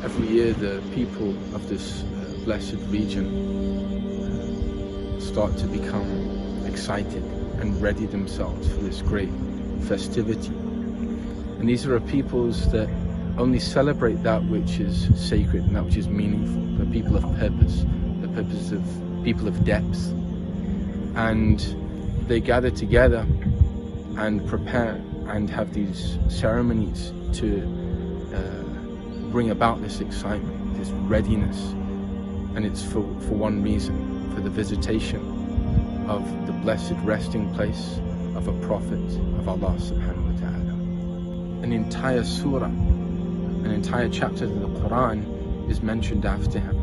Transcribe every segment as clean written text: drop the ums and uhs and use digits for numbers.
Every year the people of this blessed region start to become excited and ready themselves for this great festivity. And these are peoples that only celebrate that which is sacred and that which is meaningful. The people of purpose, the purpose of people of depth. And they gather together and prepare and have these ceremonies to bring about this excitement, this readiness. And it's for one reason, for the visitation of the blessed resting place of a prophet of Allah subhanahu wa ta'ala. An entire surah, an entire chapter of the Quran is mentioned after him,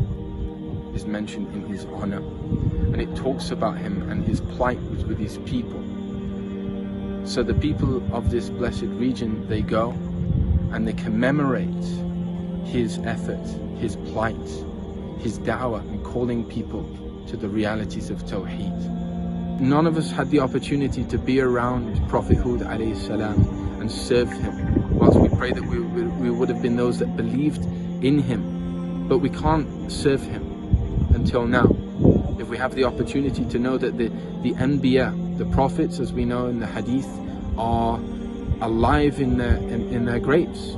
is mentioned in his honor, and it talks about him and his plight with his people. So the people of this blessed region, they go and they commemorate his effort, his plight, his da'wah, and calling people to the realities of Tawheed. None of us had the opportunity to be around Prophet Hud alayhi salam and serve him, whilst we pray that we would have been those that believed in him. But we can't serve him until now. If we have the opportunity to know that the Anbiya, the prophets, as we know in the hadith, are alive in their graves.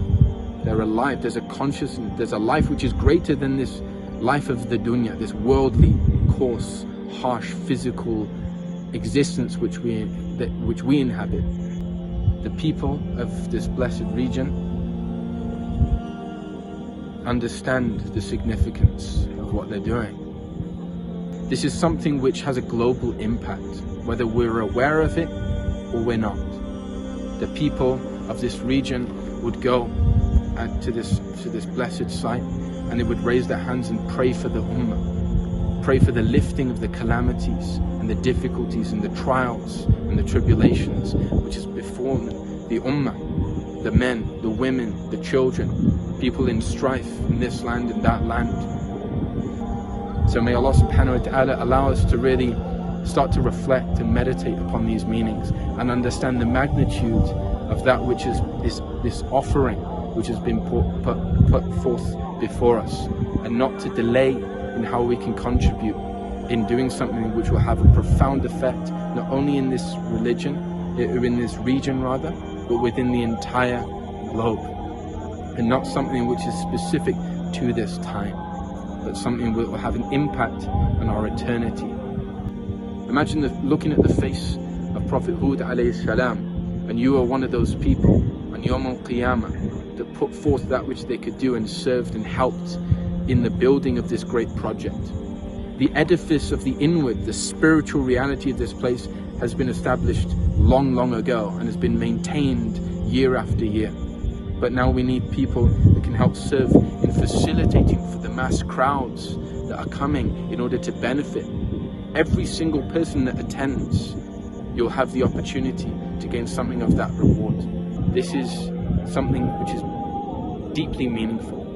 They're alive. There's a consciousness, there's a life which is greater than this life of the dunya, this worldly, coarse, harsh, physical existence which we inhabit. The people of this blessed region understand the significance of what they're doing. This is something which has a global impact, whether we're aware of it or we're not. The people of this region would go to this blessed site, and they would raise their hands and pray for the ummah, pray for the lifting of the calamities and the difficulties and the trials and the tribulations which has befallen the ummah, the men, the women, the children, people in strife in this land and that land. So may Allah subhanahu wa ta'ala allow us to really start to reflect and meditate upon these meanings and understand the magnitude of that which is this offering which has been put forth before us, and not to delay in how we can contribute in doing something which will have a profound effect not only in this religion, or in this region rather, but within the entire globe, and not something which is specific to this time, but something that will have an impact on our eternity. Imagine looking at the face of Prophet Hud alayhi salam, and you are one of those people on Yawm al-Qiyamah that put forth that which they could do and served and helped in the building of this great project. The edifice of the inward, the spiritual reality of this place has been established long, long ago and has been maintained year after year. But now we need people that can help serve in facilitating for the mass crowds that are coming in order to benefit. Every single person that attends, you'll have the opportunity to gain something of that reward. This is something which is deeply meaningful.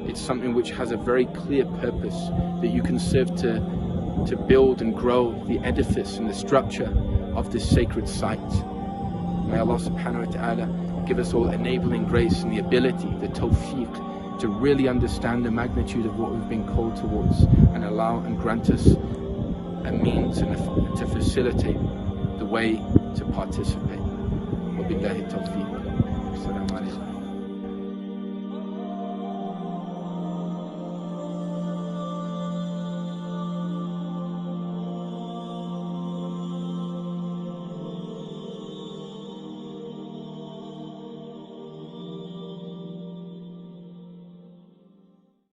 It's something which has a very clear purpose, that you can serve to build and grow the edifice and the structure of this sacred site. May Allah subhanahu wa ta'ala give us all enabling grace and the ability, the tawfiq, to really understand the magnitude of what we've been called towards, and allow and grant us a means and to facilitate the way to participate. Wabillahi tawfiq. Assalamu alaikum.